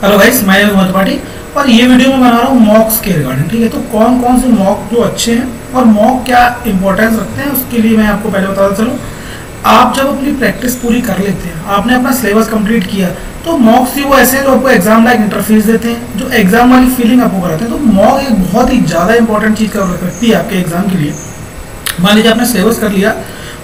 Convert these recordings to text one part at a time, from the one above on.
Hello guys, मैं मोहम्मद त्रिपाठी और ये वीडियो मैं बना रहा हूँ मॉक्स के रिगार्डिंग। ठीक है, तो कौन कौन से मॉक जो अच्छे हैं और मॉक क्या इंपॉर्टेंस रखते हैं उसके लिए मैं आपको पहले बताता चलूँ। आप जब अपनी प्रैक्टिस पूरी कर लेते हैं, आपने अपना सिलेबस कंप्लीट किया, तो मॉक्स ही वो ऐसे हैं जो आपको एग्जाम लाइक इंटरफेस देते हैं, जो एग्जाम वाली फीलिंग आपको कराते हैं। तो मॉक एक बहुत ही ज़्यादा इंपॉर्टेंट चीज़ कर रखती है आपके एग्जाम के लिए। मान लीजिए आपने सिलेबस कर लिया,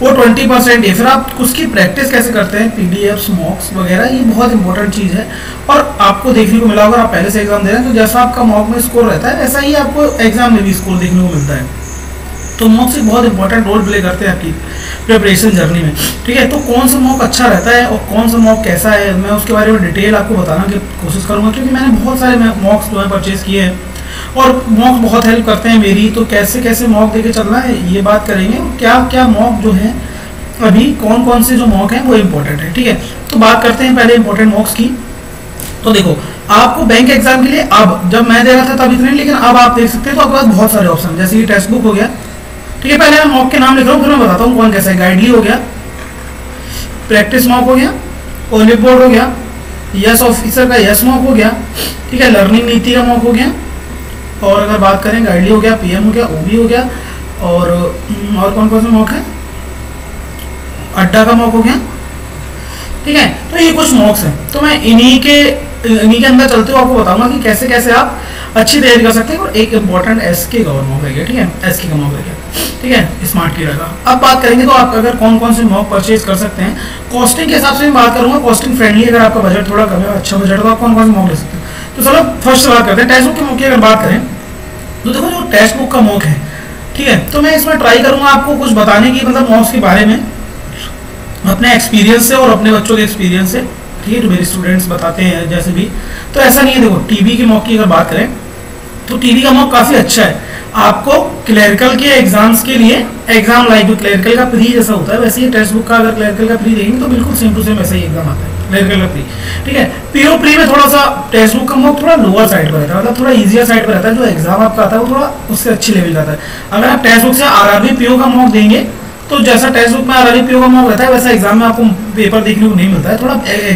वो 20% है, फिर आप उसकी प्रैक्टिस कैसे करते हैं, पीडीएफ्स, मॉक्स वगैरह, ये बहुत इंपॉर्टेंट चीज़ है। और आपको देखने को मिला होगा, आप पहले से एग्जाम दे रहे हैं तो जैसा आपका मॉक में स्कोर रहता है वैसा ही आपको एग्जाम में भी स्कोर देखने को मिलता है। तो मॉक्स एक बहुत इंपॉर्टेंट रोल प्ले करते हैं आपकी प्रिपरेशन जर्नी में। ठीक है, तो कौन सा मॉक अच्छा रहता है और कौन सा मॉक कैसा है, मैं उसके बारे में डिटेल आपको बताने की कोशिश करूँगा, क्योंकि मैंने बहुत सारे मॉक्स जो है परचेज किए हैं और मॉक बहुत हेल्प करते हैं मेरी। तो कैसे कैसे मॉक देके चलना है ये बात करेंगे, क्या क्या मॉक जो है अभी कौन कौन से जो मॉक हैं वो इम्पोर्टेंट है। ठीक है, तो बात करते हैं पहले इंपॉर्टेंट मॉक्स की। तो देखो, आपको बैंक एग्जाम के लिए अब जब मैं दे रहा था तब इतने, लेकिन अब आप देख सकते हैं तो आपके पास बहुत सारे ऑप्शन, जैसे कि टेक्स्ट बुक हो गया। ठीक है, पहले मैं मॉक के नाम लिख रहा हूँ, फिर मैं बताता हूँ कौन कैसा है। गाइडली हो गया, प्रैक्टिस मॉक हो गया, ओलिव बोर्ड हो गया, यस ऑफिसर का यस मॉक हो गया। ठीक है, लर्निंग नीति का मॉक हो गया, और अगर बात करें गाइडली हो गया, पीएम हो गया, ओबी हो गया, और कौन कौन से मॉक है, अड्डा का मॉक हो गया। ठीक है, तो ये कुछ मॉक्स हैं, तो मैं इन्हीं के अंदर चलते हुए आपको बताऊंगा कि कैसे कैसे आप अच्छी तैयारी कर सकते हैं। और एक इंपॉर्टेंट एसके का मॉक है, ठीक है, एसके का मॉक है, ठीक है, स्मार्ट क्लियर का। अब बात करेंगे तो आप अगर कौन कौन से मॉक परचेज कर सकते हैं, कॉस्टिंग के हिसाब से मैं बात करूंगा, कॉस्टिंग फ्रेंडली, अगर आपका बजट थोड़ा कम है, अच्छा बजट, तो आप कौन कौन से मॉक ले सकते हैं। तो चलो फर्स्ट बात करते हैं टेक्स्ट बुक के मॉक की। अगर बात करें तो देखो, जो टेक्स्ट बुक का मॉक है, ठीक है, तो मैं इसमें ट्राई करूंगा आपको कुछ बताने की, मतलब मॉक्स के बारे में अपने एक्सपीरियंस से और अपने बच्चों के एक्सपीरियंस से। ठीक है, जो मेरे स्टूडेंट्स बताते हैं जैसे भी, तो ऐसा नहीं है। देखो, टीबी के मॉक की अगर बात करें तो टीबी का मॉक काफ़ी अच्छा है आपको क्लरिकल के एग्जाम्स के लिए। एग्जाम लाइक जो क्लरिकल का प्री जैसा होता है वैसे ही टेक्स्ट बुक का अगर क्लरिकल का प्री देखेंगे तो बिल्कुल सेम टू सेम वैसा ही एग्जाम आता है क्लरिकल का प्री। ठीक है, पीओ प्री में थोड़ा सा टेक्स्ट बुक का मॉक थोड़ा लोअर साइड पर रहता है, मतलब थोड़ा ईजियर साइड पर रहता है। जो एग्जाम आपका आता है वो थोड़ा उससे अच्छी लेवल का आता है। अगर आप टेक्स्ट बुक से आरआरबी पीओ का मॉक देंगे तो जैसा टेक्स्ट बुक में आरआरबी पीओ का मॉक रहता है वैसा एग्जाम में आपको पेपर देखने को नहीं मिलता है। थोड़ा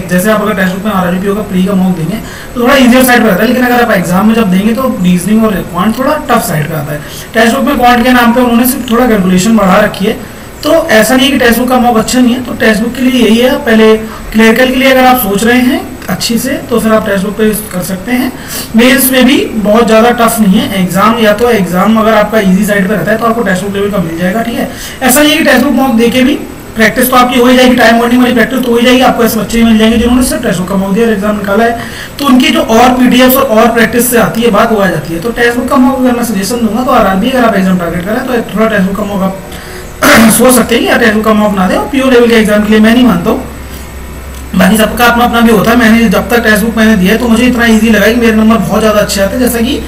जैसे आप अगर टेक्स्ट बुक में आरआरबी पीओ का प्री का मॉक देंगे तो थोड़ा इजियर साइड पर रहता है, लेकिन अगर आप एग्जाम में जब देंगे तो रीजनिंग और क्वांट थोड़ा टफ साइड का आता है। टेक्स्ट बुक में क्वांट के नाम पे उन्होंने सिर्फ थोड़ा कैलकुलेशन बढ़ा रखी है, तो ऐसा नहीं है कि टेक्स्ट बुक का मॉक अच्छा नहीं है। तो टेक्स्ट बुक के लिए यही है, पहले क्लरिकल के लिए अगर आप सोच रहे हैं अच्छी से तो फिर आप टेक्स्ट बुक पे कर सकते हैं। मेंस में भी बहुत ज़्यादा टफ नहीं है एग्जाम, या तो एग्जाम अगर आपका इजी साइड पे रहता है तो आपको टेक्स्ट बुक लेवल का मिल जाएगा। ठीक है, ऐसा नहीं है कि टेक्स्ट बुक मॉक देके भी प्रैक्टिस तो आपकी हो ही जाएगी, टाइम वार्निंग वाली प्रैक्टिस तो हो ही जाएगी। आपको ऐसे बच्चे मिल जाएंगे जिन्होंने सिर्फ टेक्स्ट बुक का मॉक दिया और एग्जाम निकाला है, तो उनकी जो और पीडीएफ और प्रैक्टिस से आती है बात वो आ जाती है। तो टेक्स्ट बुक का मॉक अगर मैं सजेशन दूंगा तो आरआरबी अगर आप एग्जाम टारगेट करें तो थोड़ा टेक्स्ट बुक का मॉक आप सोच सकते हैं या टेक्स्ट बुक का मॉक ना दे। और पीओ लेवल के एग्जाम के लिए मैं नहीं मानता हूँ, बाकी सबका अपना अपना भी होता है। मैंने जब तक टेक्स्ट बुक मैंने दिया है तो मुझे इतना इजी लगा कि मेरे नंबर बहुत ज़्यादा अच्छे आते हैं, जैसा कि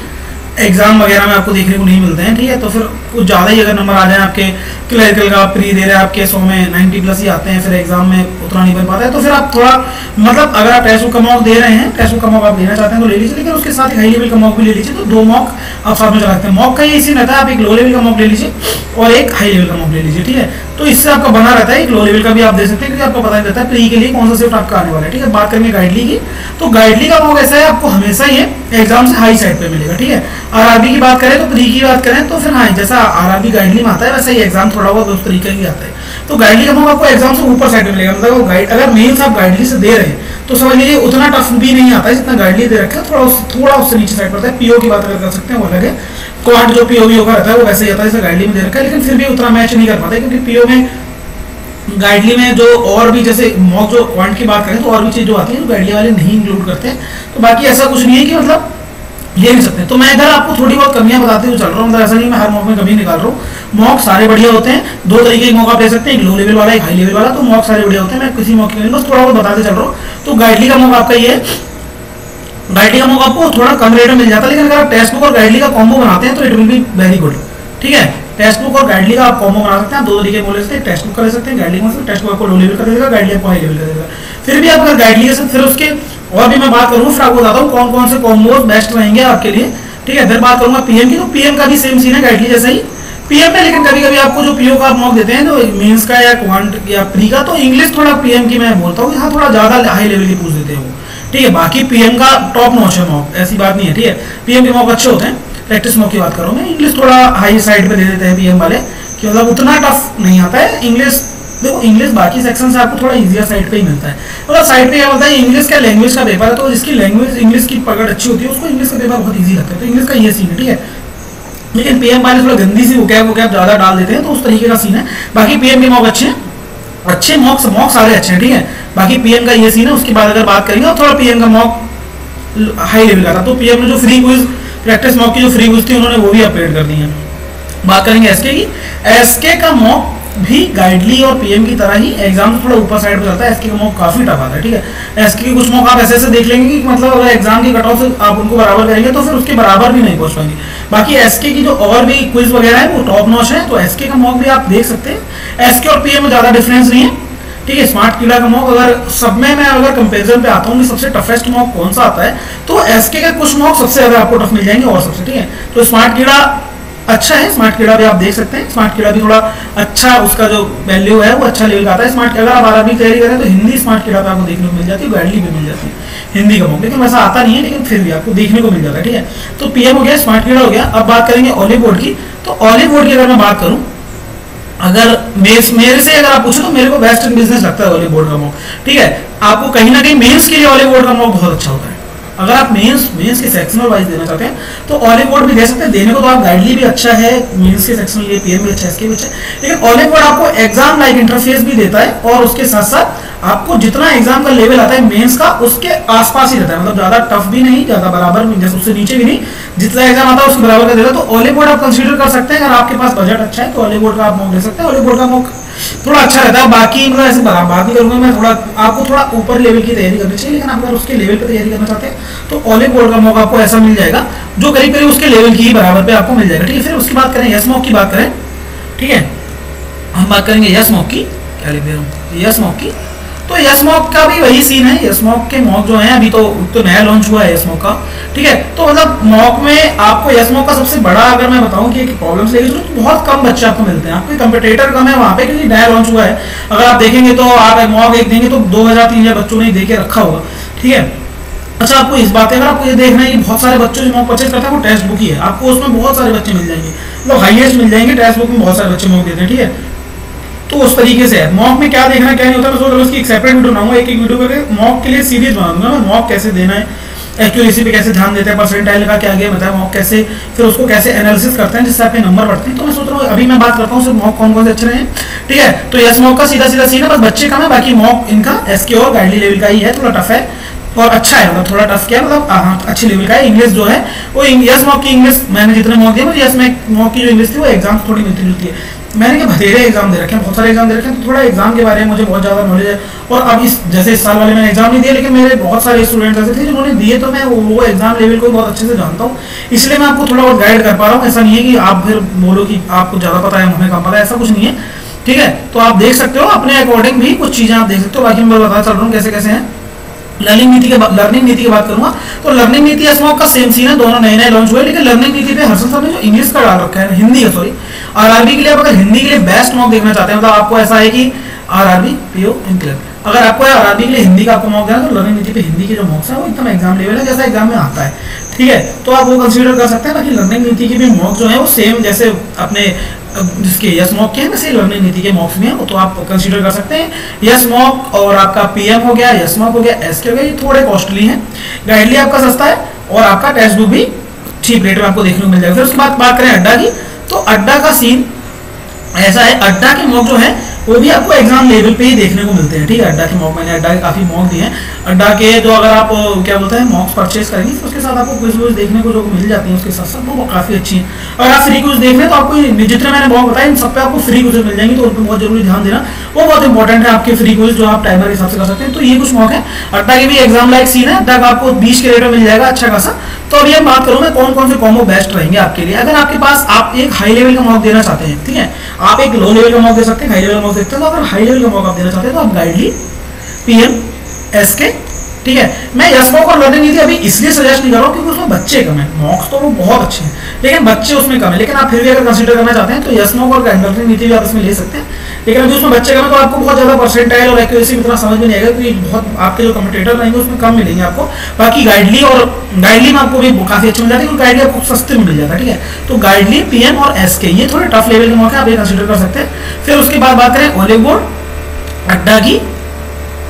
एग्जाम वगैरह में आपको देखने को नहीं मिलते हैं। ठीक है, तो फिर कुछ ज़्यादा ही अगर नंबर आ जाए आपके, क्लरिकल का प्री दे रहे हैं आपके 100 में 90+ ही आते हैं, फिर एग्जाम में उतना नहीं बन पाता है, तो फिर आप थोड़ा, मतलब अगर आप टेक्स्ट बुक का मॉक दे रहे हैं, टेक्स्ट बुक का मॉक आप लेना चाहते हैं तो ले लीजिए, लेकिन उसके साथ एक हाई लेवल का मॉक भी ले लीजिए। तो 2 मॉक आप साथ में चला सकते हैं। मॉक का ये सीन रहता है, आप एक लो लेवल का मॉक ले लीजिए और एक हाई लेवल का मॉक ले लीजिए। ठीक है, तो इससे आपका बना रहता है, एक लो लेवल का भी आप दे सकते हैं क्योंकि आपको पता नहीं रहता है प्री के लिए कौन सा शिफ्ट आपका आने वाला है। ठीक है, बात करेंगे गाइडली की, तो गाइडली का मॉक ऐसा है आपको हमेशा ये एग्जाम से हाई साइड पे मिलेगा। ठीक है, आरआरबी की बात करें तो प्री की बात करें तो फिर हाँ, जैसा आरआरबी गाइडली में आता है वैसा ही एग्जाम थोड़ा बहुत उस तरीके ही आता है। तो गाइडली का मॉक आपको एग्जाम से ऊपर साइड में मिलेगा, मतलब गाइड अगर मेंस आप गाइडली से दे रहे हैं तो समझ लीजिए उतना टफ भी नहीं आता है जितना गाइडली दे रखा है, थोड़ा उससे नीचे साइड पड़ता है। पीओ की बात अगर कर सकते हैं वो अलग है, क्वांट जो पीओ भी होगा रहता है वो वैसे ही आता है जैसे गाइडली में दे रखा है, लेकिन फिर भी उतना मैच नहीं कर पाता क्योंकि पीओ में गाइडली में जो और भी जैसे मॉक जो क्वांट की बात करें तो और भी चीज़ जो आती है जो गाइडली वाले नहीं इंक्लूड करते हैं। तो बाकी ऐसा कुछ नहीं है कि मतलब ले नहीं सकते। तो मैं इधर आपको थोड़ी बहुत कमियां बताते हुए चल रहा हूँ, मतलब ऐसा नहीं मैं हर मॉक में कमी निकाल रहा हूँ। मॉक सारे बढ़िया होते हैं, 2 तरीके के मॉक आप ले सकते हैं, एक लो लेवल वाला एक हाई लेवल वाला। तो मॉक सारे बढ़िया होते हैं, मैं किसी मॉक के बस थोड़ा बहुत बताते चल रहा हूँ। तो गाइडली का मॉक आपका ये है, गाइडली का मॉक आपको थोड़ा कम रेट में मिल जाता है, लेकिन अगर आप टेक्स्ट बुक और गाइडली का कॉम्बो बनाते हैं तो it will be very good. ठीक है, टेक्स्ट बुक और गाइडली का आप कॉम्बो बना सकते हैं, 2 तरीके बोले सकते हैं, टेक्स्ट बुक का ले सकते हैं, गाइडली में टेक्स्ट बुक आपको लो लेवल का देगा, गाइडली आपको हाई लेवल का देगा। फिर भी आप अगर गाइडली से फिर उसके और भी मैं बात करूँ, फिर आपको बताता हूँ कौन कौन से कॉम्बोज बेस्ट रहेंगे आपके लिए। ठीक है, फिर बात करूंगा पीएम की, तो पीएम का भी सेम सीन है गाइडली जैसा ही पीएम में, लेकिन कभी कभी आपको जो पीओ का आप मॉक देते हैं तो मेंस का या क्वांट या प्री का, तो इंग्लिश थोड़ा पीएम की मैं बोलता हूँ हाँ थोड़ा ज़्यादा हाई लेवल की पूछ देते हैं वो। ठीक है। बाकी पीएम का टॉप नॉच है मॉक, ऐसी बात नहीं है, ठीक है। पीएम के मॉक अच्छे होते हैं। प्रैक्टिस मॉक की बात करूँ मैं, इंग्लिश थोड़ा हाई साइड पे दे देते हैं पीएम वाले, कि मतलब उतना टफ नहीं आता है इंग्लिश। देखो इंग्लिश बाकी सेक्शन से आपको थोड़ा इजियर साइड पे ही मिलता है, मतलब साइड पे क्या बोलता है, इंग्लिश का लैंग्वेज का पेपर है, तो जिसकी लैंग्वेज इंग्लिश की पकड़ अच्छी होती है उसको इंग्लिश का पेपर बहुत ईजी लगता है, तो इंग्लिश का ये सीन है, ठीक है। लेकिन पीएम वाले थोड़ा गंदी सी वोकैब ज्यादा डाल देते हैं, तो उस तरीके का सीन है। बाकी पीएम के मॉक अच्छे हैं, अच्छे मॉक सारे अच्छे हैं, ठीक है। बाकी पीएम का ये सीन है। उसके बाद अगर बात करेंगे और थोड़ा पीएम का मॉक हाई लेवल का था, तो पीएम ने जो फ्री क्विज प्रैक्टिस मॉक की जो फ्री क्विज थी उन्होंने वो भी अपडेट कर दी है। बात करेंगे एसके की, एसके का मॉक भी गाइडली और पीएम की तरह ही एग्जाम थोड़ा ऊपर साइड पे चलता है। एसके का मॉक काफी टफ आता है, ठीक है। एसके के कुछ मॉक आप ऐसे देख लेंगे कि मतलब अगर एग्जाम की कट ऑफ से आप उनको बराबर करेंगे तो फिर उसके बराबर भी नहीं पहुंच पाएंगे। बाकी एसके की जो और भी क्विज वगैरह है वो टॉप नॉच है, तो एसके का मॉक भी आप देख सकते हैं। एसके और पीएम में ज्यादा डिफरेंस नहीं है, ठीक है। स्मार्ट कीड़ा का मॉक अगर सब में मैं अगर कंपैरिजन पे आता हूँ कि सबसे टफेस्ट मॉक कौन सा आता है, तो एसके के कुछ मॉक सबसे ज्यादा आपको टफ मिल जाएंगे और सबसे, ठीक है। तो स्मार्ट कीड़ा अच्छा है, स्मार्ट कीड़ा भी आप देख सकते हैं। स्मार्ट कीड़ा भी थोड़ा अच्छा, उसका जो वैल्यू है वो अच्छा लेवल का आता है। स्मार्ट अगर आप आरआरबी तैयारी करें तो हिंदी स्मार्ट कीड़ा पे आपको देखने को मिल जाती है, गाइडली भी मिल जाती है हिंदी का मॉक, लेकिन वैसा आता नहीं है, लेकिन फिर भी आपको देखने को मिल जाता है, ठीक है। तो पीएम हो गया, स्मार्ट कीड़ा हो गया। अब बात करेंगे ऑलिव बोर्ड की, तो ऑलिव बोर्ड की अगर मैं बात करूँ, अगर मेरे से अगर आप पूछो तो मेरे को बेस्ट इन बिजनेस लगता है ऑलिव बोर्ड का मॉक, ठीक है। आपको कहीं ना कहीं मेंस के लिए ऑलिव बोर्ड का मॉक बहुत अच्छा होता है। अगर आप मेंस के सेक्शनल वाइज देना चाहते हैं तो ऑलिव बोर्ड भी दे सकते हैं, देने को तो आप गाइडली भी अच्छा है, मेंस के सेक्शनल लिए पीएम भी अच्छा है, इसके भी अच्छा है। लेकिन ऑलिव बोर्ड आपको एग्जाम लाइक इंटरफेस भी देता है और उसके साथ साथ आपको जितना एग्जाम का लेवल आता है मेंस का उसके आसपास ही रहता है, मतलब ज्यादा टफ भी नहीं, ज्यादा बराबर भी, जैसे उससे नीचे भी नहीं, जितना एग्जाम आता है उसके बराबर का देता है। तो ऑलिव बोर्ड आप कंसीडर कर सकते हैं, अगर आपके पास बजट अच्छा है तो ऑलिव बोर्ड का आप मॉक ले सकते हैं। ऑलिव बोर्ड का मॉक थोड़ा अच्छा रहता है। बाकी मतलब ऐसे बात नहीं करूंगा मैं, थोड़ा आपको थोड़ा ऊपर लेवल की तैयारी करनी चाहिए, लेकिन आप अगर उसके लेवल पे तैयारी करना चाहते हैं तो ऑलिव बोर्ड का मॉक आपको ऐसा मिल जाएगा जो करीब करीब उसके लेवल की ही बराबर पे आपको मिल जाएगा, ठीक है। फिर उसकी बात करें यस मॉक की बात करें, ठीक है, हम बात करेंगे यस मॉक की, क्या लिख दे रहा हूँ, यस मॉक की। तो यस मॉक का भी वही सीन है, यस मॉक के मॉक जो है अभी तो नया लॉन्च हुआ है यस मॉक का, ठीक है। तो मतलब मॉक में आपको यस मॉक का सबसे बड़ा अगर मैं बताऊं कि प्रॉब्लम्स लेके तो बहुत कम बच्चे आपको मिलते हैं, आपके कंपटीटर कम है वहाँ पे, क्योंकि नया लॉन्च हुआ है। अगर आप देखेंगे तो आप मॉक एक देंगे तो 2000-3000 बच्चों ने दे के रखा होगा, ठीक है। अच्छा, आपको इस बात है, अगर आपको ये देखना है कि बहुत सारे बच्चों जो मॉक परचेज करते हैं वो टेक्स्ट बुक ही है, आपको उसमें बहुत सारे बच्चे मिल जाएंगे, मतलब हाईएस्ट मिल जाएंगे, टेक्स्ट बुक में बहुत सारे बच्चे मॉक देते हैं, ठीक है। तो उस तरीके से है मॉक में क्या देखना क्या नहीं होता, मैं सोच रहा हूँ उसकी एक सेपरेट वीडियो बनाऊंगा, एक वीडियो करके मॉक के लिए सीरीज बना दूंगा मैं, मॉक कैसे देना है, एक्यूरेसी पे कैसे ध्यान देते हैं, परसेंटाइल का क्या गया बताया, मॉक कैसे फिर उसको कैसे एनालिसिस करते हैं जिससे आपके नंबर बढ़ते हैं। तो मैं सोच रहा हूँ अभी मैं बात करता हूँ सिर्फ मॉक कौन कौन से अच्छे रहे हैं, ठीक है। तो यस मॉक का सीधा सीधा सीन है, बस बच्चे कम है, बाकी मॉक इनका एसके और गाइडली लेवल का ही है, थोड़ा टफ है और अच्छा है, मतलब थोड़ा टफ क्या मतलब हाँ अच्छे लेवल का है। इंग्लिश जो है वो यस मॉक की इंग्लिश मैंने जितने मॉक दिए, मुझे यस मॉक की जो इंग्लिश थी वो एग्जाम थोड़ी मिलती जुलती है। मैंने क्या बथेरे एग्जाम दे रखे हैं, बहुत सारे एग्जाम दे रखे हैं, तो थोड़ा एग्जाम के बारे में मुझे बहुत ज़्यादा नॉलेज है। और अब जैसे इस साल वाले मैंने एग्जाम नहीं दिए, लेकिन मेरे बहुत सारे स्टूडेंट्स ऐसे थे जिन्होंने दिए, तो मैं वो एग्जाम लेवल को बहुत अच्छे से जानता हूँ, इसलिए मैं आपको थोड़ा बहुत गाइड कर पा रहा हूँ। ऐसा नहीं है कि आप फिर बोलो कि आपको ज़्यादा पता है हमें कम पता है, ऐसा कुछ नहीं है, ठीक है। तो आप देख सकते हो अपने अकॉर्डिंग भी कुछ चीज़ें आप देख सकते हो। बाकी मैं बता चल रहा हूँ कैसे कैसे हैं। लर्निंग नीति की बात करूंगा तो लर्निंग नीति एसमॉक का सेम सीन है, दोनों नए नए लॉन्च हुए, लेकिन लर्निंग नीति पे हर्षल सर ने जो इंग्लिश का डाल रखा है, हिंदी का सॉरी, आरआरबी के लिए आप अगर हिंदी के लिए बेस्ट मॉक देखना चाहते हैं, मतलब आपको ऐसा है कि आरआरबी पीओ इंक्लर, अगर आपको आरआरबी के लिए हिंदी का आपको मॉक देना तो लर्निंग नीति पे हिंदी के जो मॉक्स है वो एकदम एग्जाम लेवल है, जैसा एग्जाम में आता है, ठीक है। तो आप वो कंसीडर कर सकते हैं। बाकी लर्निंग नीति की भी मॉक जो है वो सेम जैसे अपने जिसके यस मॉक के हैं वैसे लर्निंग नीति के मॉक्स भी हैं, वो तो आप कंसीडर कर सकते हैं। यस मॉक और आपका पीएम हो गया, यस मॉक हो गया, एसके हो गया, ये थोड़े कॉस्टली हैं, गाइडली आपका सस्ता है और आपका टेक्स्ट बुक भी चीप रेट में आपको देखने को मिल जाएगा। फिर उसके बाद बात करें अड्डा की, तो अड्डा का सीन ऐसा है, अड्डा के मॉक जो है वो भी आपको एग्जाम लेवल पे ही देखने को मिलते हैं, ठीक है। अड्डा के मॉक मैंने अड्डा के काफी मॉक दिए हैं, अड्डा के जो अगर आप क्या बोलते हैं मॉक्स परचेज करेंगे तो उसके साथ आपको क्विज वुइज देखने को जो मिल जाती है उसके साथ साथ वो काफी अच्छी है। अगर आप फ्री क्विज देख रहे हैं तो आपको जितने मैंने मॉक बताए इन सब पे आपको फ्री क्विज मिल जाएंगी, तो उन पर बहुत जरूरी ध्यान देना, वो बहुत इंपॉर्टेंट है आपके फ्री क्विज जो आप टाइमर के हिसाब से कर सकते हैं। तो ये कुछ मॉक है, अड्डा के भी एग्जाम लाइक सीन है, अड्डा का आपको 20 के रेट में मिल जाएगा अच्छा खासा। तो अभी हम बात करूँ मैं कौन कौन से कॉम्बो बेस्ट रहेंगे आपके लिए। अगर आपके पास आप एक हाई लेवल का मॉक देना चाहते हैं, ठीक है, आप एक लो लेवल का मॉक दे सकते हैं, हाई लेवल का मॉक देखते हैं, तो अगर हाई लेवल का मॉक आप देना चाहते हैं तो आप गाइडली पीएम, एसके ठीक है। मैं यस मॉक और लर्निंग नीति अभी इसलिए सजेस्ट नहीं कर रहा हूँ क्योंकि उसमें बच्चे कम है। मॉक्स तो वो बहुत अच्छे हैं लेकिन बच्चे उसमें कम है, लेकिन आप फिर भी अगर कंसीडर करना चाहते हैं तो यस मॉक और लर्निंग नीति भी आप इसमें ले सकते हैं। लेकिन अभी उसमें बच्चे कम है तो आपको बहुत ज्यादा परसेंटाइल और एक्यूरेसी इतना समझ में नहीं आएगा क्योंकि बहुत आपके जो कमेंटेटर रहेंगे उसमें कम मिलेंगे आपको। बाकी गाइडली में आपको भी काफी अच्छी मिल जाती है क्योंकि गाइडली आपको सस्ते में मिल जाता है, ठीक है। तो गाइडली, पीएम और एसके ये थोड़े टफ लेवल के मॉक है, आप ये कंसीडर कर सकते हैं। फिर उसके बाद बात करें ऑलिव बोर्ड, अड्डा की,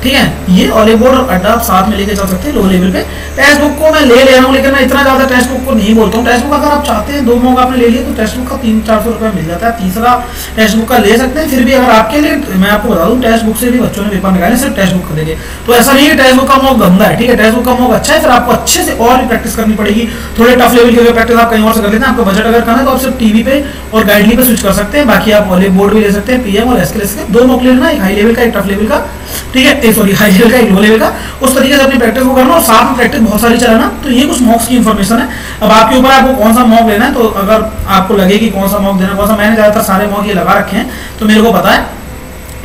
ठीक है। ये ऑलिव बोर्ड और अड्डा आप साथ में लेके चल सकते हैं लो लेवल पे। टेक्स्ट बुक को मैं ले रहा हूँ लेकिन मैं इतना ज्यादा टेक्स्ट बुक को नहीं बोलता हूँ। टेक्स्ट बुक अगर आप चाहते हैं 2 मॉक आपने ले लिए तो टेक्स्ट बुक का 300-400 रुपये मिल जाता है, तीसरा टेक्स्ट बुक का ले सकते हैं। फिर भी अगर आपके लिए, मैं आपको बता दूँ, टेक्स्ट बुक से भी बच्चों ने पेपर निकाले सिर्फ टेक्स्ट बुक करेंगे तो ऐसा नहीं है टेक्स्ट बुक का मॉक गंदा है, ठीक है। टेक्स्ट बुक का मॉक अच्छा है, फिर आपको अच्छे से और भी प्रैक्टिस करनी पड़ेगी। थोड़े टफ लेवल की प्रैक्टिस आप कहीं और से कर लेते हैं। आपका बजट अगर कम है तो आप सिर्फ टीवी पे और गाइडली पे स्विच कर सकते हैं। बाकी आप ऑलिव बोर्ड भी ले सकते हैं, पीएम और एसके ले सकते हैं। 2 मॉक लेना, एक हाई लेवल का, एक टफ लेवल का, ठीक है। सॉरी, हाई लेवल का, एक लो लेवल का। उस तरीके से अपनी प्रैक्टिस को करना और साथ में प्रैक्टिस बहुत सारी चलाना। तो ये कुछ मॉक्स की इन्फॉर्मेशन है। अब आपके ऊपर आपको कौन सा मॉक लेना है। तो अगर आपको लगे कि कौन सा मॉक देना, कौन सा, मैंने ज्यादातर सारे मॉक ये लगा रखे हैं तो मेरे को पता है।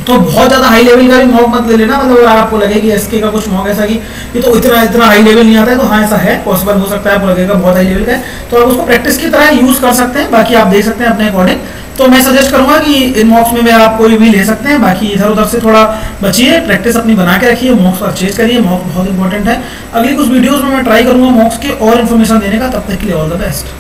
तो बहुत ज्यादा हाई लेवल का भी मॉक मत ले लेना। मतलब अगर आपको लगे कि एसके का कुछ मॉक ऐसा कि ये तो इतना हाई लेवल नहीं आता है, तो हाँ ऐसा है, पॉसिबल हो सकता है आपको लगेगा बहुत हाई लेवल का है, तो आप उसको प्रैक्टिस की तरह यूज कर सकते हैं। बाकी आप देख सकते हैं अपने अकॉर्डिंग। तो मैं सजेस्ट करूंगा कि इन मॉक्स में आप कोई भी ले सकते हैं। बाकी इधर उधर से थोड़ा बचिए, प्रैक्टिस अपनी बना के रखिए, मॉक्स परचेज करिए, मॉक्स बहुत इंपॉर्टेंट है। अगली कुछ वीडियोस में मैं ट्राई करूंगा मॉक्स के और इन्फॉर्मेशन देने का। तब तक के लिए ऑल द बेस्ट।